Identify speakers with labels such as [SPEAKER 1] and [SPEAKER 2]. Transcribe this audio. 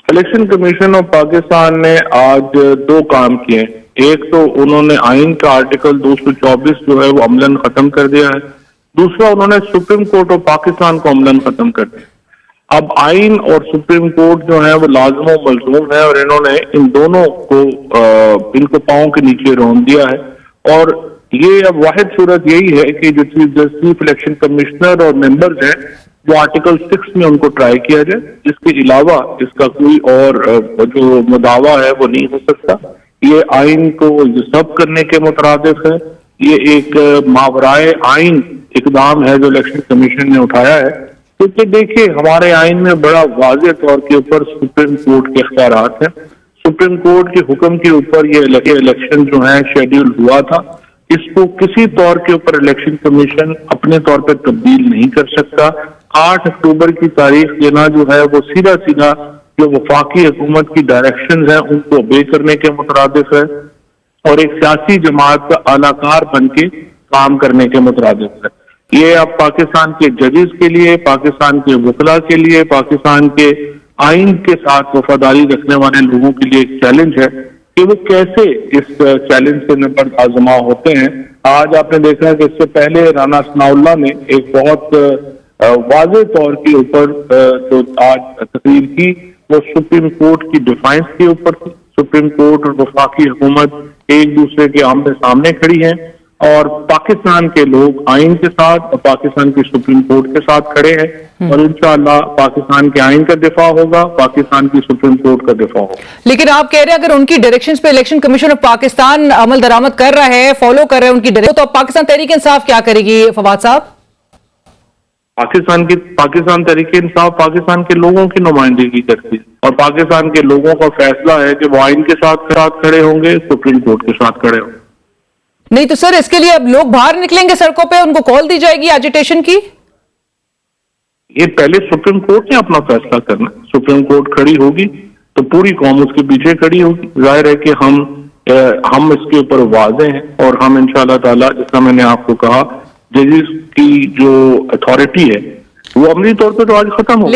[SPEAKER 1] Election commission of Pakistan ने आज दो काम किए। एक तो उन्होंने आइन का आर्टिकल 224 जो है वो अमलन खत्म कर दिया है। दूसरा, उन्होंने सुप्रीम कोर्ट ऑफ पाकिस्तान को अमलन खत्म कर दिया। अब आइन और सुप्रीम कोर्ट जो है वो लाजम व मलजूम है और इन्होंने इन दोनों को इनको पांव के नीचे रोन दिया है। और ये अब वाहिद सूरत यही है कि जो चीफ इलेक्शन कमिश्नर और मेंबर्स हैं जो आर्टिकल 6 में उनको ट्राई किया जाए, इसके अलावा इसका कोई और जो मुदावा है वो नहीं हो सकता। ये आइन को जब्त करने के मुतरादिफ है। ये एक मावराए आइन इकदाम है जो इलेक्शन कमीशन ने उठाया है, क्योंकि देखिए हमारे आइन में बड़ा वाज़ेह तौर के ऊपर सुप्रीम कोर्ट के इख्तियारात हैं। सुप्रीम कोर्ट के हुक्म के ऊपर ये इलेक्शन जो है शेड्यूल हुआ था। इसको किसी तौर के ऊपर इलेक्शन कमीशन अपने तौर पर तब्दील नहीं कर सकता। 8 अक्टूबर की तारीख देना जो है वो सीधा सीधा जो वफाकी हुकूमत की डायरेक्शंस हैं उनको obey करने के मुतरादिफ है और एक सियासी जमात का आलाकार बन के काम करने के मुतरादिफ है। ये अब पाकिस्तान के जजेस के लिए, पाकिस्तान के वकला के लिए, पाकिस्तान के आइन के साथ वफादारी रखने वाले लोगों के लिए एक चैलेंज है कि वो कैसे इस चैलेंज से निपट आजमा होते हैं। आज आपने देखा है कि इससे पहले राना सनाउल्लाह ने एक बहुत वाज़ेह तौर के ऊपर जो आज तकरीर की वो सुप्रीम कोर्ट की डिफाइंस के ऊपर थी। सुप्रीम कोर्ट और वफाकी हुकूमत एक दूसरे के आमने सामने खड़ी हैं और पाकिस्तान के लोग आइन के साथ और पाकिस्तान की सुप्रीम कोर्ट के साथ खड़े हैं और इंशाअल्लाह पाकिस्तान के आइन का दिफा होगा, पाकिस्तान की सुप्रीम कोर्ट का दिफा होगा।
[SPEAKER 2] लेकिन आप कह रहे हैं अगर उनकी डायरेक्शंस पे इलेक्शन कमीशन ऑफ पाकिस्तान अमल दरामद कर रहा है, फॉलो कर रहे हैं उनकी डायरेक्शन, तो पाकिस्तान तहरीक इंसाफ क्या करेगी फवाद साहब?
[SPEAKER 1] पाकिस्तान तहरीक इंसाफ पाकिस्तान के लोगों की नुमाइंदगी करती है और पाकिस्तान के लोगों का फैसला है कि वो आइन के साथ खड़े होंगे, सुप्रीम कोर्ट के साथ खड़े होंगे।
[SPEAKER 2] नहीं तो सर इसके लिए अब लोग बाहर निकलेंगे सड़कों पे, उनको कॉल दी जाएगी एजिटेशन की?
[SPEAKER 1] ये पहले सुप्रीम कोर्ट ने अपना फैसला करना। सुप्रीम कोर्ट खड़ी होगी तो पूरी कौम उसके पीछे खड़ी होगी। जाहिर है कि हम इसके ऊपर वाज़ेह हैं और हम इंशाअल्लाह ताला, जितना मैंने आपको कहा, जजेस की जो अथॉरिटी है वो अमली तौर पर तो आज खत्म हो गई।